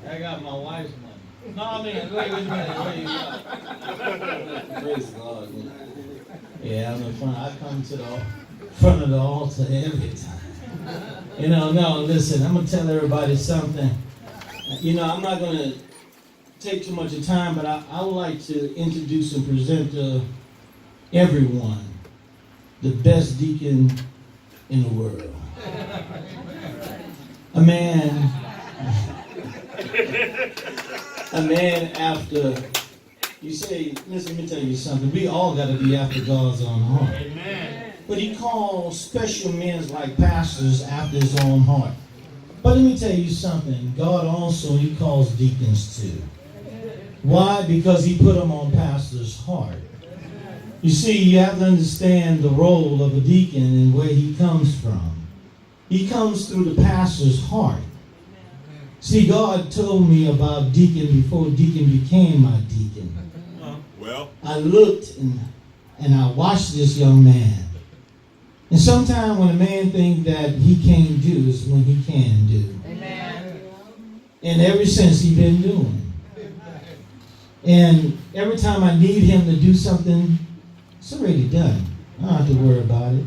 I got my wife's money. No, I mean, wait a minute. Praise God. Yeah, I'm in front. I come to the front of the altar every time. No, listen, I'm going to tell everybody something. I'm not going to take too much of time, but I would like to introduce and present to everyone the best deacon in the world. A man after, you say, listen, let me tell you something. We all got to be after God's own heart. Amen. But he calls special men like pastors after his own heart. But let me tell you something. God also, he calls deacons too. Why? Because he put them on pastor's heart. You see, you have to understand the role of a deacon and where he comes from. He comes through the pastor's heart. See, God told me about deacon before deacon became my deacon. Well, I looked and I watched this young man. And sometimes when a man thinks that he can't do is when he can do. Amen. And ever since he's been doing. And every time I need him to do something, it's already done. I don't have to worry about it.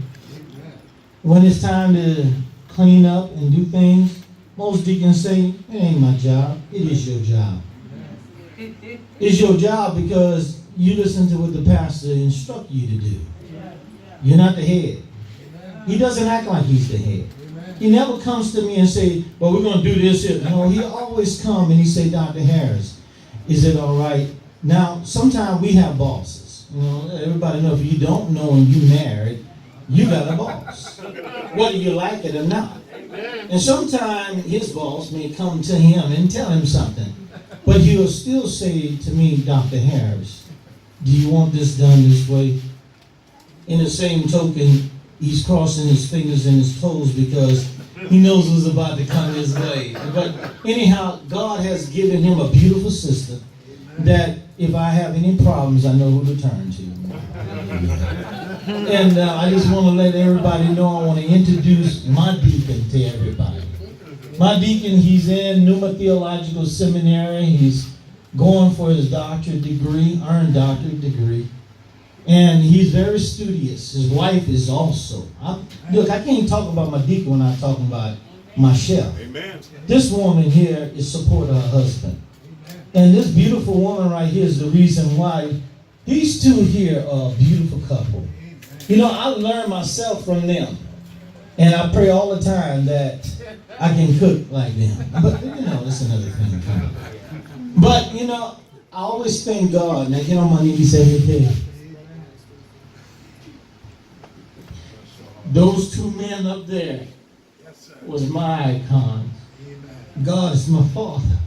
When it's time to clean up and do things, most deacons say, it ain't my job. It is your job. It's your job because you listen to what the pastor instructs you to do. You're not the head. He doesn't act like he's the head. He never comes to me and say, well, we're going to do this here. No, he always come and he say, Dr. Harris, is it all right? Now, sometimes we have bosses. Everybody knows if you don't know and you married, you got a boss. Whether you like it or not. And sometimes his boss may come to him and tell him something. But he'll still say to me, Dr. Harris, do you want this done this way? In the same token, he's crossing his fingers and his toes because he knows what's about to come his way. But anyhow, God has given him a beautiful sister that if I have any problems, I know who to turn to. And I just want to let everybody know, I want to introduce my deacon to everybody. My deacon, he's in Numa Theological Seminary. He's going for his doctorate degree, earned doctorate degree. And he's very studious. His wife is also. Look, I can't talk about my deacon when I'm talking about myself. Amen. This woman here is support her husband. And this beautiful woman right here is the reason why these two here are a beautiful couple. I learned myself from them. And I pray all the time that I can cook like them. But, that's another thing. But, I always thank God. Now, get on my knees every day. Those two men up there was my icon. God is my father.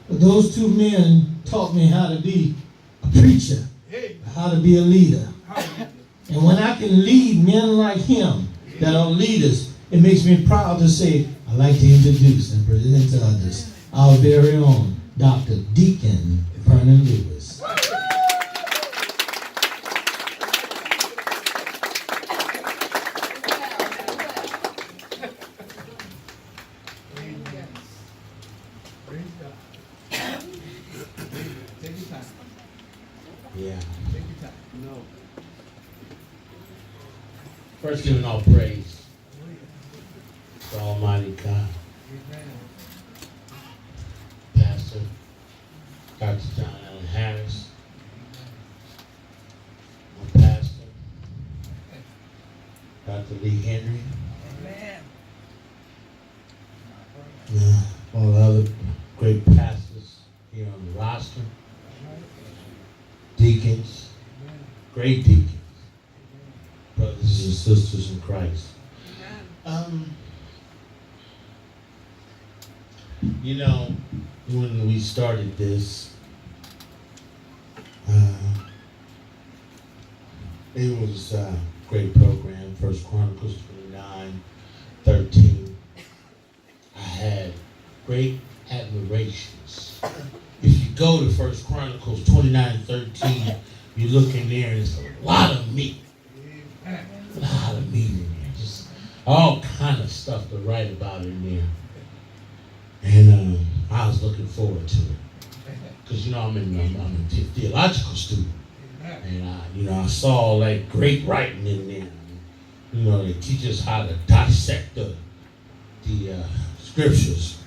But those two men taught me how to be a preacher, how to be a leader. And when I can lead men like him that are leaders, it makes me proud to say, I'd like to introduce and present to others our very own Dr. Deacon Vernon Lewis. Yeah. First, giving all praise to Almighty God. Pastor Dr. John Allen Harris, my pastor, Dr. Lee Henry, all the other great pastors here on the roster, deacons, great deacons, brothers and sisters in Christ. When we started this, it was a great program, First Chronicles 29:13. I had great admirations. If you go to First Chronicles 29:13, you look in there and it's a lot of meat. A lot of meat in there. Just all kind of stuff to write about in there. And I was looking forward to it. Because, I'm a theological student. And, I saw all that great writing in there. They teach us how to dissect the scriptures.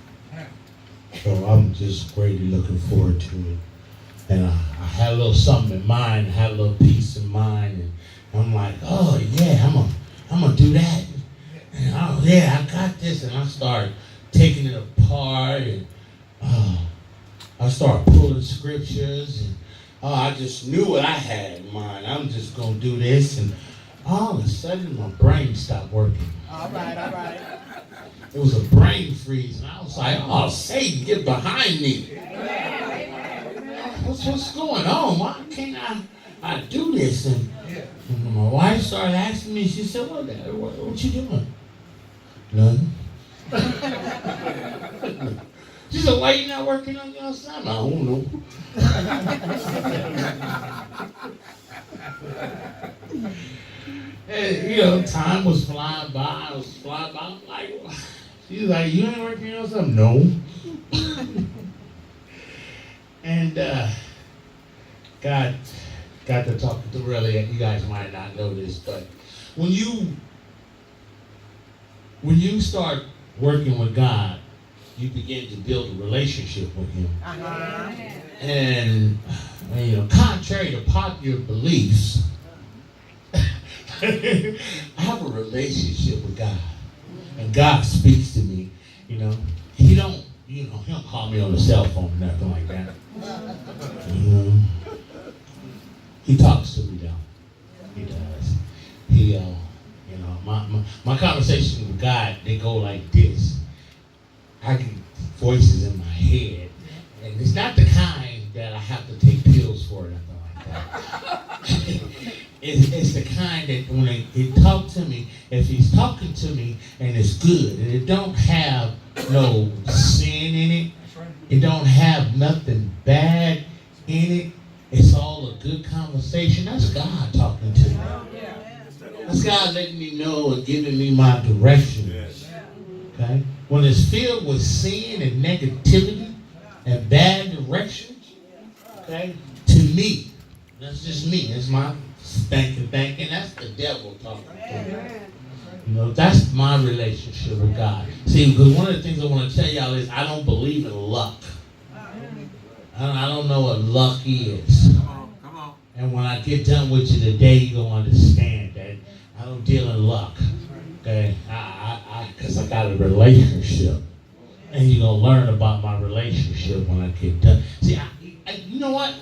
So I'm just greatly looking forward to it. And I had a little something in mind, I had a little peace in mind, and I'm like, oh yeah, I'm gonna do that. And oh yeah, I got this, and I started taking it apart, and I started pulling scriptures, and I just knew what I had in mind. I'm just gonna do this, and all of a sudden my brain stopped working. All right. It was a brain freeze, and I was like, oh, Satan, get behind me. What's going on? Why can't I do this? And my wife started asking me, she said, what you doing? Nothing. She said, why you not working on your assignment? I don't know. And, time was flying by. I was flying by. I'm like, she was like, you ain't working on something? No. And God got to talk to really, you guys might not know this, but when you start working with God, you begin to build a relationship with Him. Uh-huh. And contrary to popular beliefs, I have a relationship with God, and God speaks to me. He don't call me on the cell phone or nothing like that. He talks to me though. He does. My conversation with God, they go like this. I get voices in my head, and it's not the kind that I have to take pills for or nothing like that. It's the kind that when he talks to me, if he's talking to me and it's good, and it don't have no sin in it, it don't have nothing bad in it, it's all a good conversation, that's God talking to me. That's God letting me know and giving me my direction. Okay? When it's filled with sin and negativity and bad directions, okay, to me, that's just me, it's my thinking, that's the devil talking to me. That's my relationship with God. See, because one of the things I want to tell y'all is I don't believe in luck. I don't know what luck is. Come on. And when I get done with you today, you're going to understand that I don't deal in luck. Okay? Because I got a relationship. And you're going to learn about my relationship when I get done. See, you know what?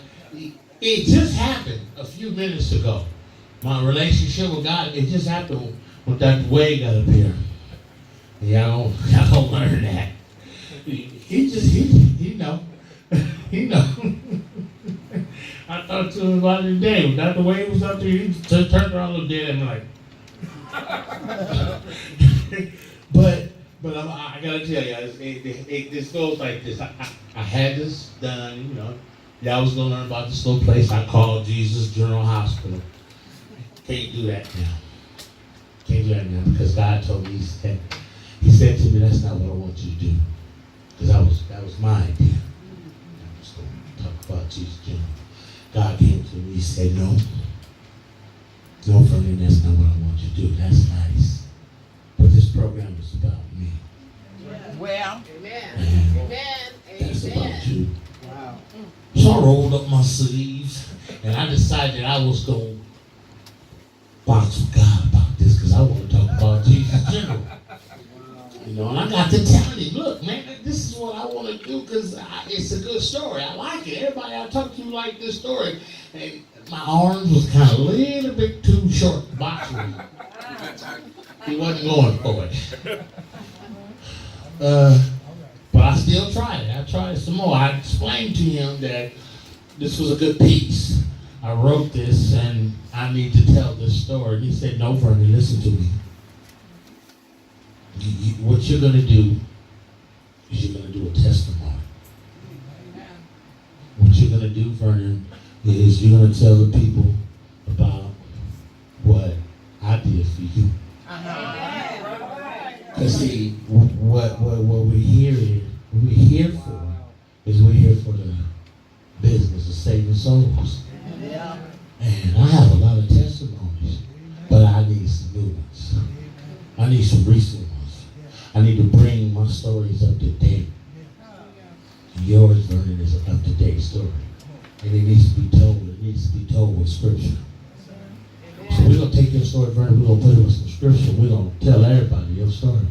It just happened a few minutes ago. My relationship with God, it just happened with that way got up here. Y'all don't learn that. He know. He know. I talked to him about it today. Not the way it was up there. He turned around a little bit and like. But I gotta tell you, this goes like this. I had this done, Y'all was gonna learn about this little place I call Jesus General Hospital. Can't do that now. Can't do that now because God told me, He said to me, that's not what I want you to do. Because that was my idea. I'm just going to talk about Jesus General. God came to me, He said, no, Vernon, that's not what I want you to do. That's nice. But this program is about me. Well, That's about you. Wow. So I rolled up my sleeves and I decided I was going to box with God about this because I want to talk about Jesus General. And I got to tell him, look, man, this is what I want to do because it's a good story. I like it. Everybody I talk to like this story. And my arms was kind of a little bit too short to box with him. He wasn't going for it. But I still tried it. I tried some more. I explained to him that this was a good piece. I wrote this and I need to tell this story. He said, no, Vernon, listen to me. What you're going to do is you're going to do a testimony. What you're going to do, Vernon, is you're going to tell the people about what I did for you. Cause see, what we're here for is we're here for the business of saving souls. Yeah. And I have a lot of testimonies, but I need some new ones. I need some recent ones. I need to bring my stories up to date. Yours, Vernon, is an up-to-date story. And it needs to be told. It needs to be told with scripture. So we're going to take your story, Vernon, we're going to put it with some scripture. We're going to tell everybody your story.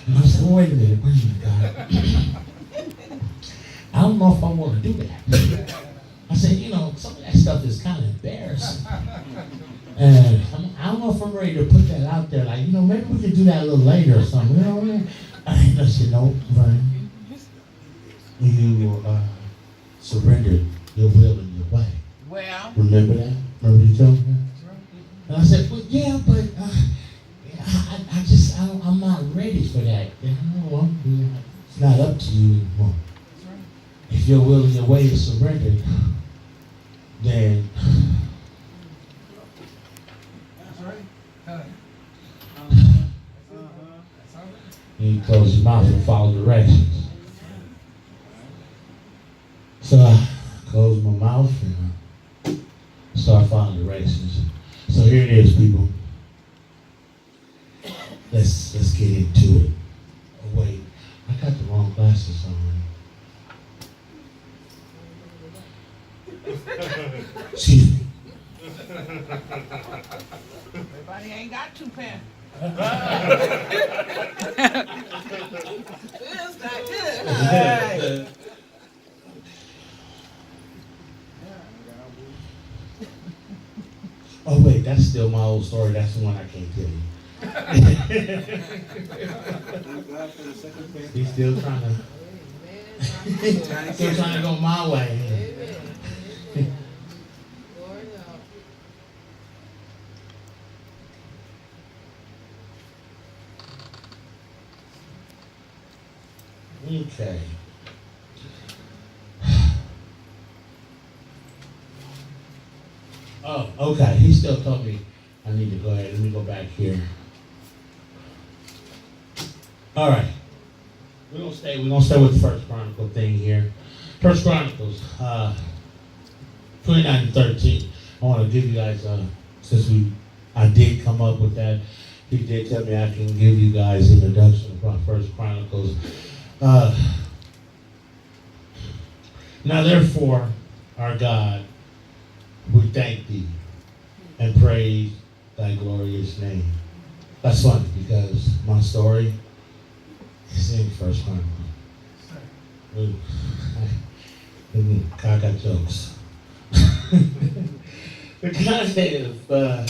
And I said, well, wait a minute, God. I don't know if I want to do that. I said, some of that stuff is kind of embarrassing. And I don't know if I'm ready to put that out there. Like, maybe we could do that a little later or something. You know what I mean? I said, no, Vernon. You surrendered your will and your way. Well. Remember that? Remember you told me that? And I said, well, yeah, but I'm not ready for that. It's not up to you anymore. If your will and your way is surrendered, then you close your mouth and follow directions. So I closed my mouth and start following directions. So here it is, people. Let's get into it. Oh wait, I got the wrong glasses on. Excuse me. Everybody ain't got two pairs. Feels not good. Oh wait, that's still my old story. That's the one I can't tell you. He's still trying to go my way. Okay. Oh, okay. He still told me I need to go ahead. Let me go back here. All right. We're gonna stay with the First Chronicle thing here. First Chronicles, 29 and 13. I want to give you guys, since I did come up with that, he did tell me I can give you guys an introduction about First Chronicles. Now therefore, our God, we thank thee and praise thy glorious name. That's funny because my story is in First Chronicles. I got jokes. The content of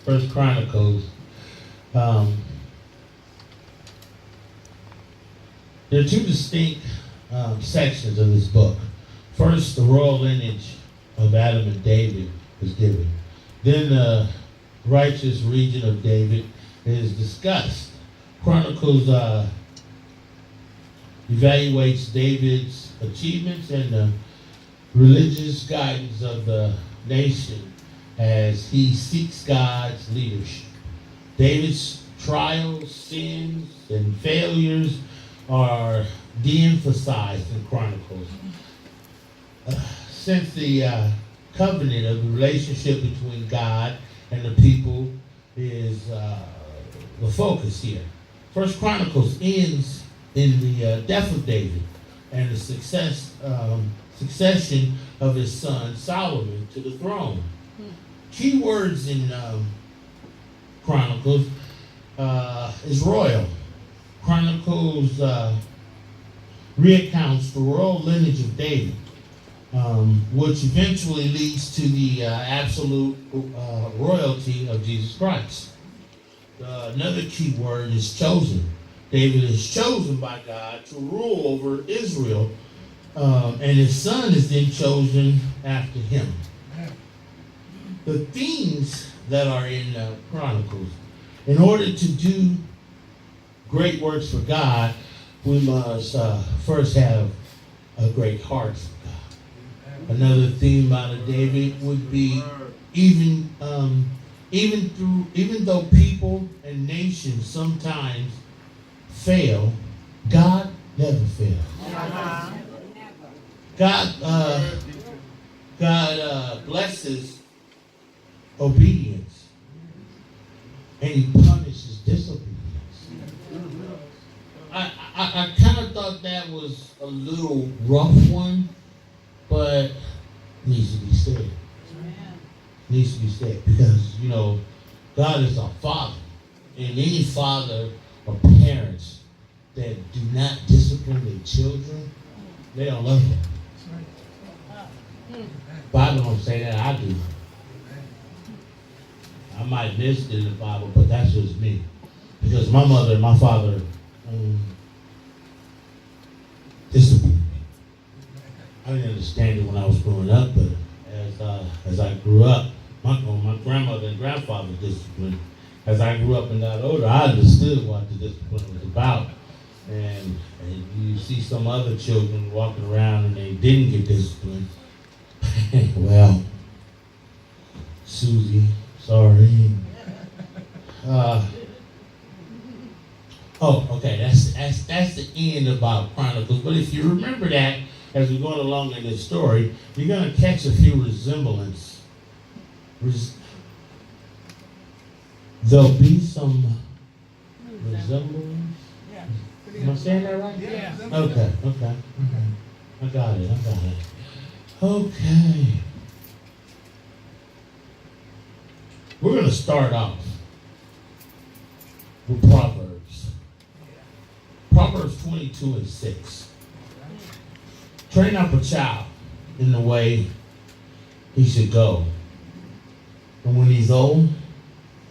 First Chronicles, there are two distinct sections of this book. First, the royal lineage of Adam and David is given. Then the righteous region of David is discussed. Chronicles evaluates David's achievements and the religious guidance of the nation as he seeks God's leadership. David's trials, sins, and failures are de-emphasized in Chronicles. Since the covenant of the relationship between God and the people is the focus here. First Chronicles ends in the death of David and the succession of his son Solomon to the throne. Key words in Chronicles is royal. Chronicles recounts the royal lineage of David, which eventually leads to the absolute royalty of Jesus Christ. Another key word is chosen. David is chosen by God to rule over Israel, and his son is then chosen after him. The themes that are in Chronicles, in order to do great works for God, we must first have a great heart for God. Another theme out of David would be even though people and nations sometimes fail, God never fails. God blesses obedience, and He punishes disobedience. I kind of thought that was a little rough one, but needs to be said. Needs to be said because, you know, God is our Father. And any father or parents that do not discipline their children, they don't love them. Bible don't say that, I do. I might miss it in the Bible, but that's just me. Because my mother and my father disciplined me. I didn't understand it when I was growing up, but as I grew up, my grandmother and grandfather disciplined. As I grew up and got older, I understood what the discipline was about. And you see some other children walking around and they didn't get disciplined. Well, Susie, sorry. Okay, that's the end about Chronicles. But if you remember that, as we're going along in this story, you're going to catch a few resemblance. There'll be some resemblance. Am I saying that right? Yeah. Okay. I got it. Okay. We're going to start off with Proverbs. Proverbs 22:6. Train up a child in the way he should go. And when he's old,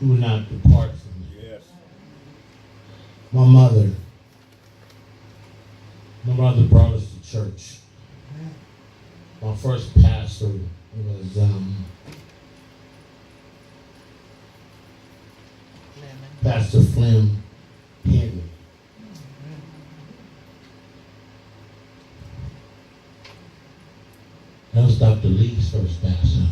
he will not depart from it. Yes. My mother brought us to church. My first pastor was Pastor Flynn Henry. That was Dr. Lee's first pastor.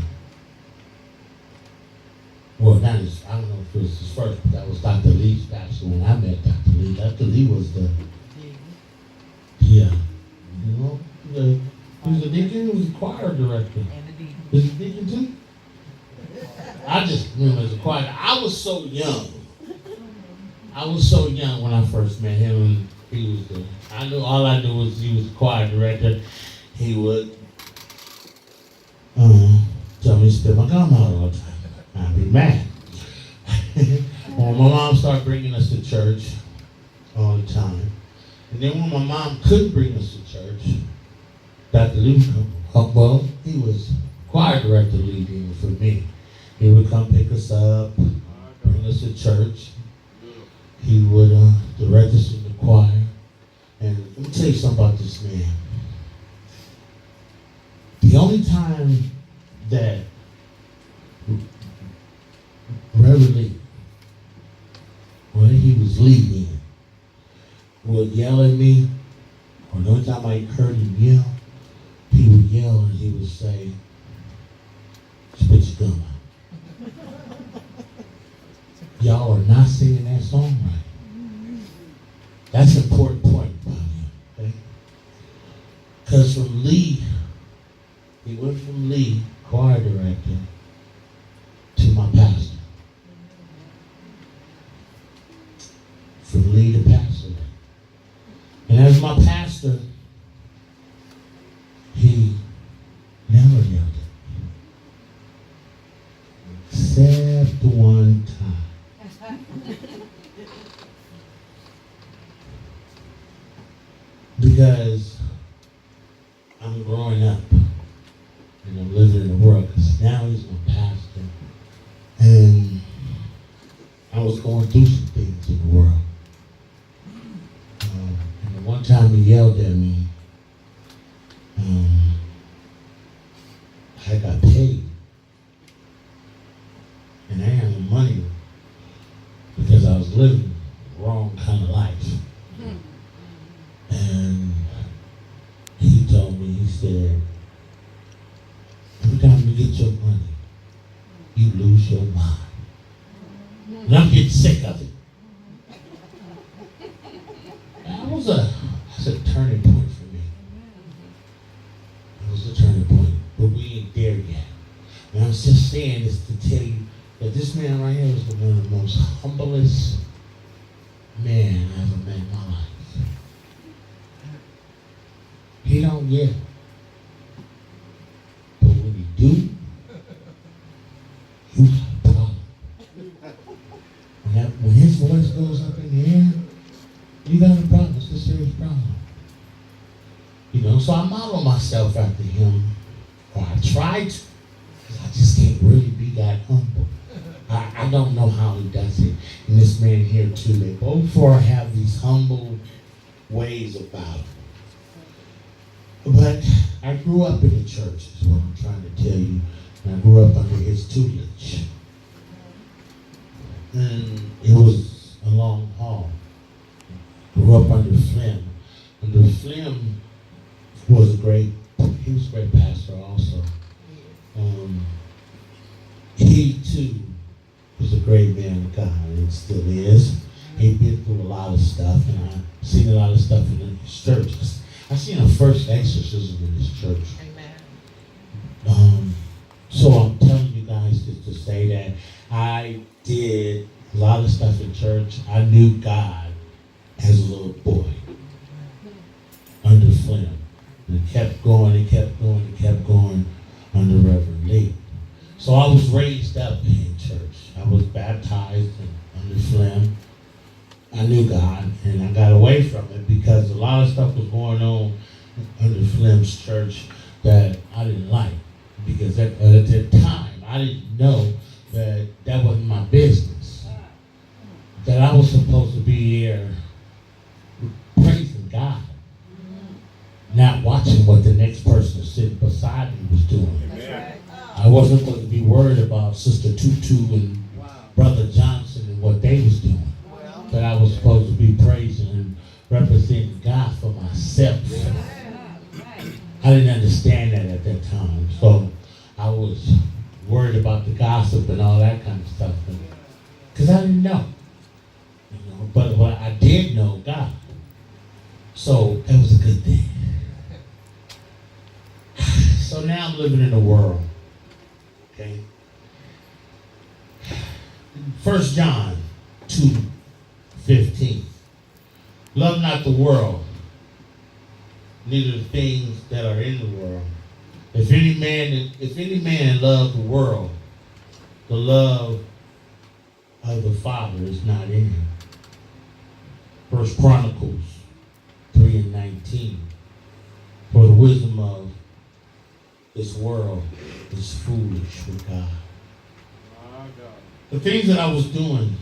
Well, I don't know if it was his first, but that was Dr. Lee's pastor when I met Dr. Lee. Dr. Lee was he was a deacon, he was a choir director. And the deacon. Was he a deacon too? I just remember as a choir. I was so young when I first met him, and all I knew was he was a choir director. He would tell me to spit my gum out all the time. I'd be mad. Well, my mom started bringing us to church all the time. And then when my mom couldn't bring us to church, Dr. Lee he was choir director leading for me. He would come pick us up, bring us to church. He would direct us in the choir. And let me tell you something about this man. The only time that Reverend Lee, when he was leading, would yell at me, or the only time I heard him yell, he would yell and he would say, "Spit your gum out." Y'all are not singing that song right. That's an important point about him, okay? Because from Lee, he went from Lee, choir director, to my pastor. From Lee to pastor. And as my pastor, he never yelled at me. Except one time. Because I'm growing up and I'm living in the world, because now he's my pastor. And I was going through some things in the world. And the one time he yelled at me, I got paid. And I had no money because I was living the wrong kind of life. And he told me, he said, every time you get your money, you lose your mind. And I'm getting sick of it. was a turning point for me. It was a turning point, but we ain't there yet. And I was just saying this to tell you that this man right here was one of the most humblest men I ever met in my life. He don't get it. But when he do, you got a problem. When his voice goes up in the air, you got a problem. It's a serious problem. You know, so I model myself after him, or I try to, because I just can't really be that humble. I don't know how he does it. And this man here too, they both four have these humble ways about it. But I grew up in the church, is what I'm trying to tell you. And I grew up under his tutelage. And it was a long haul. Grew up under Flynn. Under Flynn was he was a great pastor also. He too was a great man of God, and still is. He'd been through a lot of stuff, and I've seen a lot of stuff in his church. I seen a first exorcism in his church. Amen. So I'm telling you guys just to say that I did a lot of stuff in church. I knew God as a little boy under Flynn. And it kept going, it kept going, it kept going under Reverend Lee. So I was raised up in church. I was baptized under Flynn. I knew God, and I got away from it because a lot of stuff was going on under Flynn's church that I didn't like. Because at that time, I didn't know that that wasn't my business. That I was supposed to be here praising God, not watching what the next person sitting beside me was doing. Right. I wasn't supposed to be worried about Sister Tutu and Brother Johnson and what they was doing. But I was supposed to be praising and representing God for myself. I didn't understand that at that time. So I was worried about the gossip and all that kind of stuff. Because I didn't know. You know, but I did know God. So that was a good thing. So now I'm living in the world. Okay? 1 John 2:15. Love not the world, neither the things that are in the world. If any man love the world, the love of the Father is not in him. 1 Chronicles 3:19. For the wisdom of this world is foolish with God. The things that I was doing,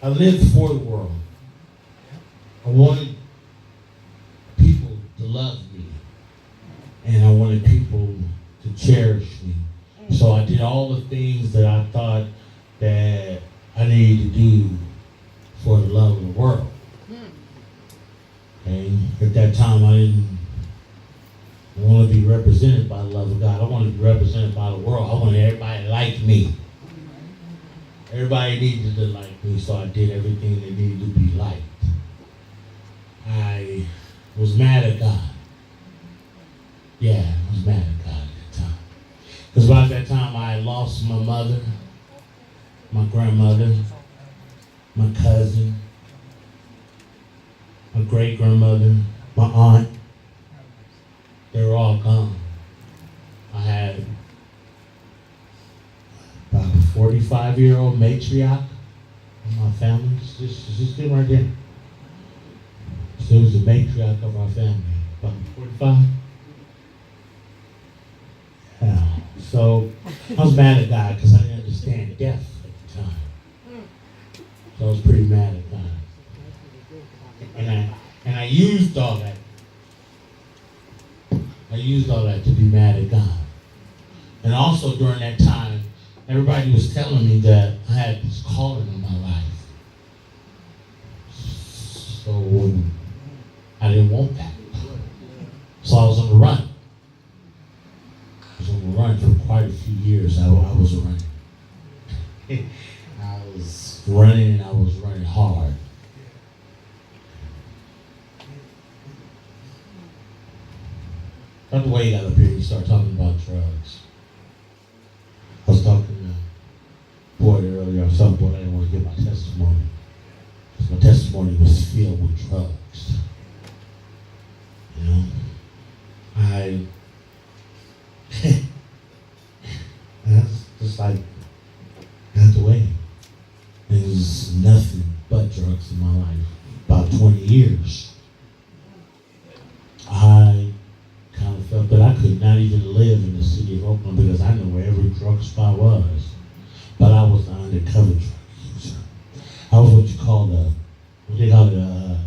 I lived for the world. I wanted people to love me, and I wanted people to cherish me. So I did all the things that I thought that I needed to do for the love of the world. Okay? At that time, I didn't want to be represented by the love of God. I wanted to be represented by the world. I wanted everybody to like me. Everybody needed to like me, so I did everything that needed to be liked. I was mad at God. Yeah, I was mad at God at that time. Because by that time, I had lost my mother, my grandmother, my cousin, my great-grandmother, my aunt. They were all gone. I had about a 45-year-old matriarch in my family. She's sitting right there. She was the matriarch of our family. About 45. Yeah. So I was mad at God because I didn't understand death at the time. So I was pretty mad at God. And I used all that. I used all that to be mad at God. And also during that time, everybody was telling me that I had this calling in my life. So I didn't want that. So I was on the run. I was on the run for quite a few years. I was running. I was running and I was running hard. Not the way he got up here, he started talking about drugs. I was talking to Boyd earlier, I was talking about I didn't want to give my testimony. Because my testimony was filled with drugs. You know? That's just like, that's the way. There's nothing but drugs in my life. About 20 years. I kind of felt that I could not even live in the city of Oakland because I knew where every drug spot was. But I was an undercover drug user. I was what they call it a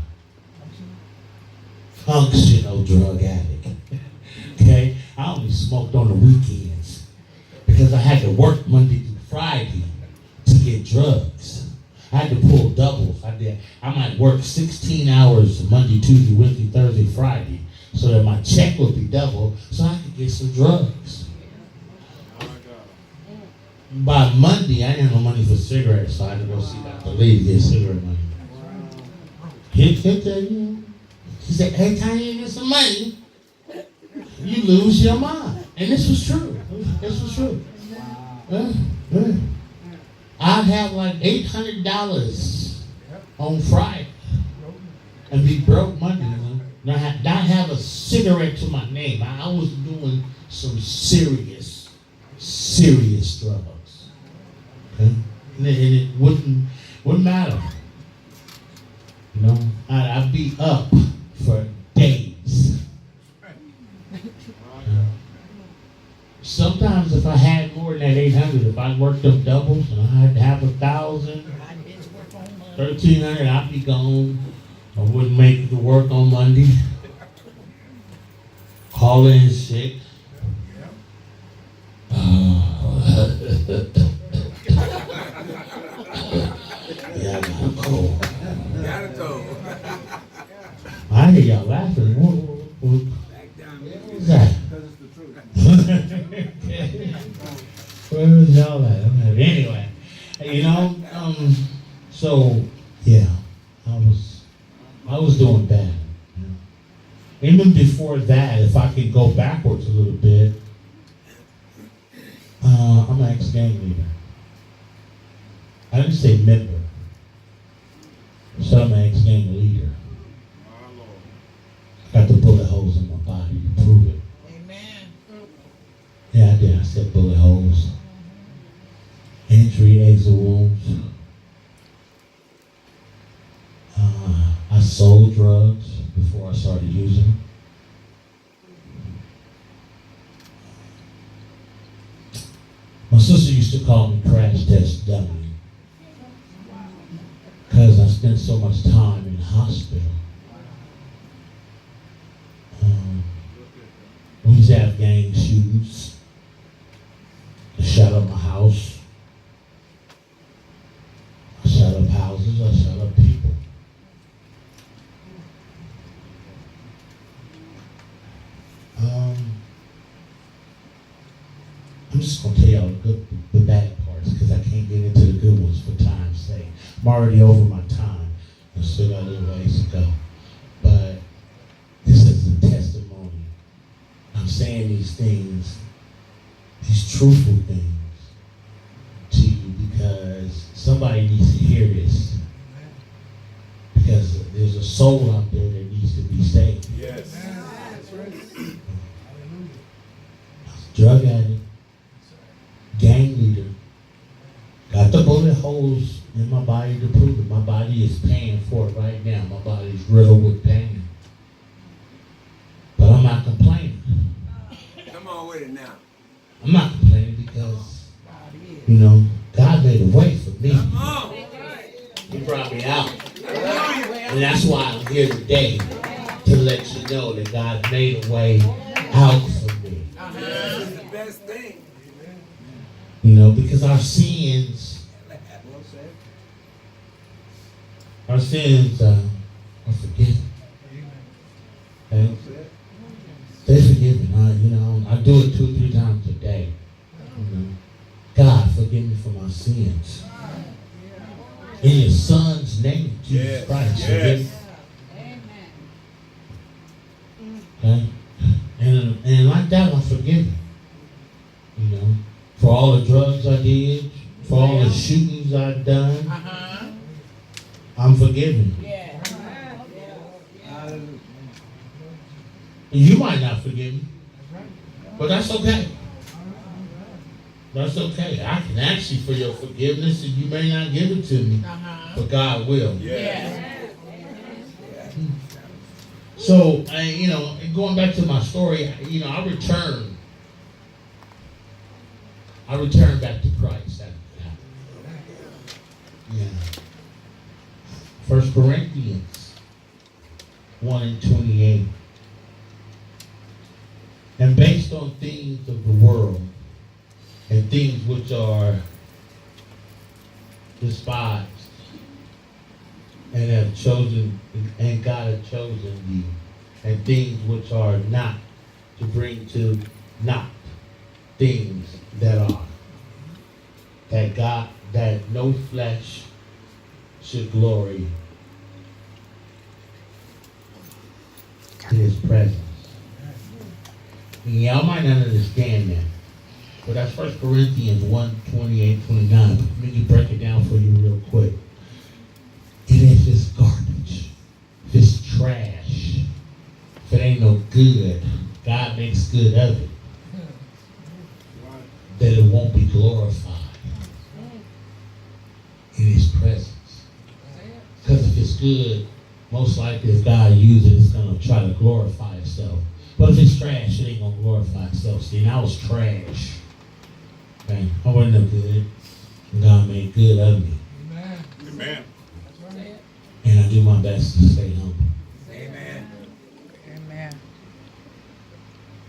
functional drug addict. Okay? I only smoked on the weekends because I had to work Monday through Friday to get drugs. I had to pull doubles. I might work 16 hours Monday, Tuesday, Wednesday, Thursday, Friday so that my check would be double so I could get some drugs. By Monday, I didn't have no money for cigarettes, so I had to go see Dr. Lee to get cigarette money. He said, every time you get some money, you lose your mind. And this was true. This was true. I'd have like $800 on Friday and be broke Monday. Not have a cigarette to my name. I was doing some serious drugs. Okay? And it wouldn't matter. You know, I'd be up for days. Sometimes if I had more than that 800, if I worked up doubles and I had to have 1,000, 1,300, I'd be gone. I wouldn't make it to work on Monday. Call in sick. Yeah, I got a cold. I hear y'all laughing. What's that? Where was y'all at? Anyway, you know, so yeah, I was doing bad. You know? Even before that, if I could go backwards a little bit, I'm an ex-gang leader. I didn't say member, so I'm an ex-gang leader. I got the bullet holes in my body to prove it. Yeah, I did. I said bullet holes. Entry, exit wounds. I sold drugs before I started using them. My sister used to call me crash test dummy because I spent so much time in the hospital. We used to have gang shootings. I shot up my house. I shot up houses. I shot up people. I'm just going to tell y'all the bad parts because I can't get into the good ones for time's sake. I'm already over my time. I still got a little ways to go. But this is a testimony. I'm saying these things, these truthful things to you because somebody needs to hear this. Because there's a soul out there that needs to be saved. Yes. That's right. Drug addict, gang leader, got the bullet holes in my body to prove it. My body is paying for it right now. My body is riddled with pain. But I'm not complaining. Come on with it now. I'm not complaining because, you know, God made a way for me. Come on. He brought me out. And that's why I'm here today, to let you know that God made a way out for me. That's the best thing. You know, because our sins are forgiven. Okay? They're forgiven. You know, I do it 2-3 times a day. You know, God, forgive me for my sins. In your Son's name, Jesus Christ, forgive me. Okay? And I'm forgiven. Yeah. You might not forgive me, but that's okay. That's okay. I can ask you for your forgiveness, and you may not give it to me, but God will. Yeah. So, and going back to my story, I returned back to Christ after that. Yeah. 1 Corinthians 1:28. And based on things of the world and things which are despised, and have chosen, and God has chosen you, and things which are not, to bring to naught things that are, that no flesh should glory in His presence. And y'all might not understand that, but that's 1 Corinthians 1:28-29. Let me break it down for you real quick. And if it's garbage, if it's trash, if it ain't no good, God makes good of it, that it won't be glorified in His presence. Because if it's good, most likely if God uses it, it's going to try to glorify itself. But if it's trash, it ain't going to glorify itself. See, and I was trash. Okay? I wasn't no good. And God made good of me. Amen. And I do my best to stay humble. Amen. Amen.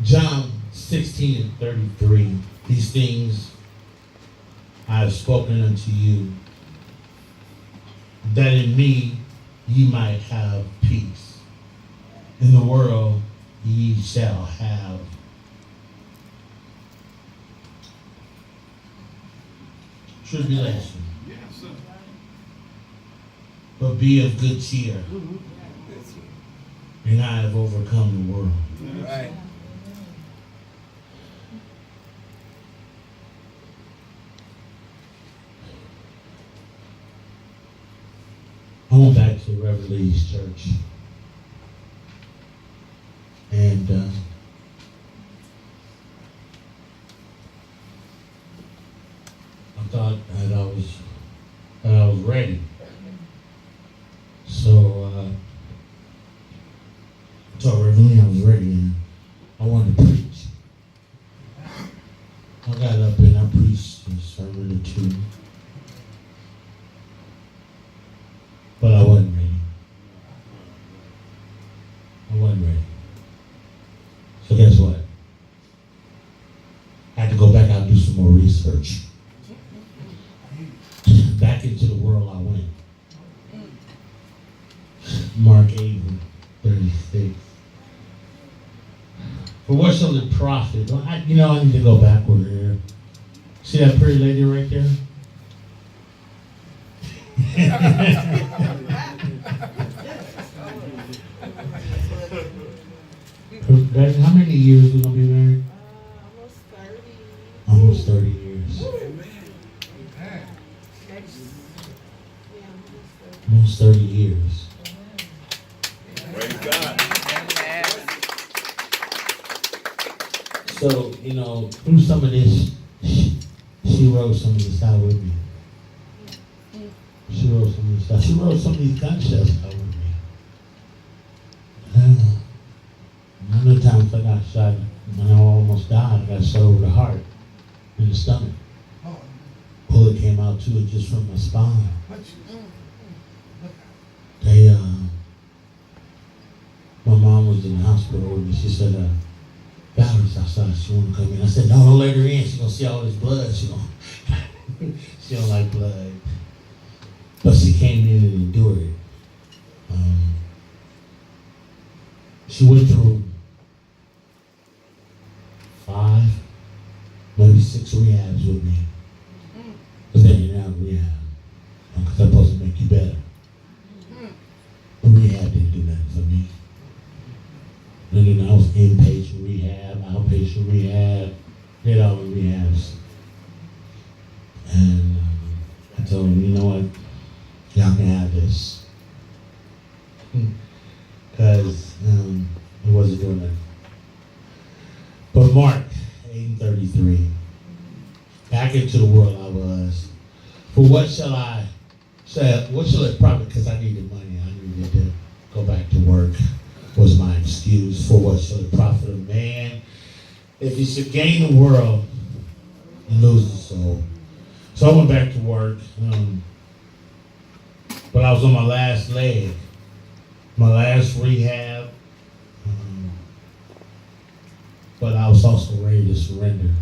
John 16:33. These things I have spoken unto you, that in me ye might have peace. In the world ye shall have tribulation. But be of good cheer, and I have overcome the world. Right. I went back to Revelation Church, and I thought that I was ready. So I told Reverend I was ready, and I wanted to preach. I got up and I preached a sermon or two, but I wasn't ready. I wasn't ready. So guess what? I had to go back out and do some more research. Back into the world I went. Mark 8:36. For what shall it profit? Well, I need to go backward here. See that pretty lady right there? Baby, how many years we gonna be married? Almost 30. Almost 30 years. Almost 30 years. Praise God. So, through some of this, she wrote some of this out with me. She wrote some of this stuff. She wrote some of these gunshots out with me. One of the times I got shot, when I almost died, I got shot over the heart, in the stomach. Bullet came out too, just from my spine. My mom was in the hospital with me. She said, Valerie's outside, she wanna come in. I said, no, don't let her in. She's gonna see all this blood. She don't like blood. But she came in and endured it. She went through 5, maybe 6 rehabs with me. Because then you're out of rehab. Because I'm supposed to make you better. But rehab didn't do nothing for me. And then I was inpatient rehab, outpatient rehab, did all the rehabs. And I told him, you know what? Y'all can have this. Because it wasn't doing nothing. But Mark 8:33. Back into the world I was. For what shall I say? What shall it profit? Because I needed money. I needed to go back to work. Was my excuse. For what shall it profit a man if he should gain the world and lose his soul? So I went back to work. But I was on my last leg. My last rehab. But I was also ready to surrender.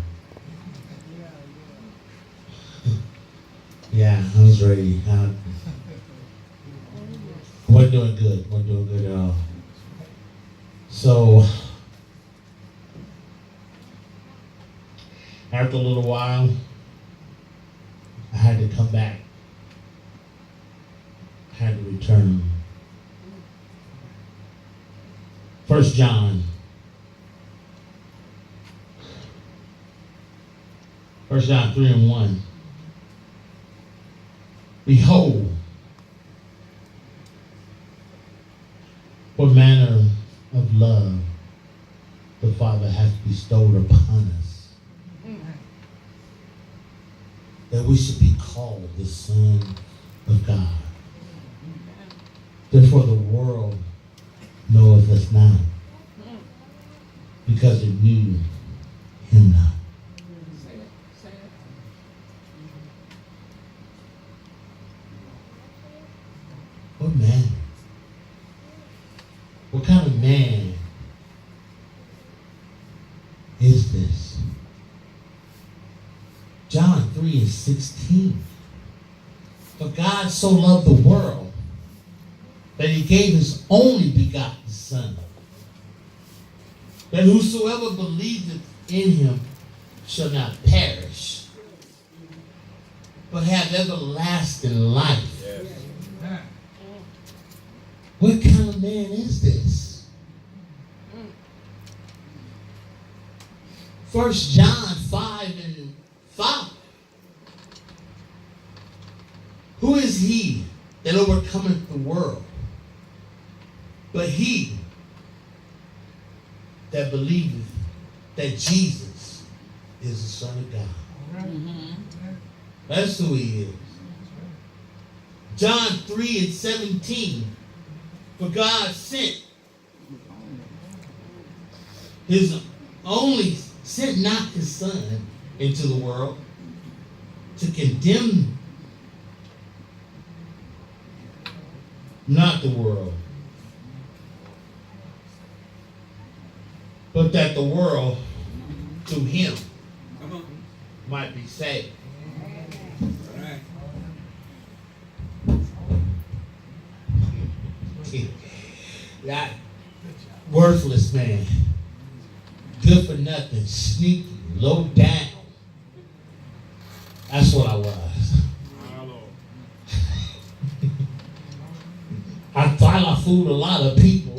Yeah, I was ready. Wasn't doing good. Wasn't doing good at all. So, after a little while, I had to come back. I had to return. 1 John. 1 John 3:1. Behold, what manner of love the Father hath bestowed upon us, that we should be called the Son of God. Therefore the world knoweth us not, because it knew him not. What man? What kind of man is this? John 3:16. For God so loved the world that he gave his only begotten Son, that whosoever believeth in him shall not perish, but have everlasting life. Yes. What kind of man is this? 1 John 5:5. Who is he that overcometh the world, but he that believeth that Jesus is the Son of God? That's who he is. John 3:17. For God sent not his Son into the world to condemn not the world, but that the world through him might be saved. That worthless man, good for nothing, sneaky, low down. That's what I was. I thought I fooled a lot of people.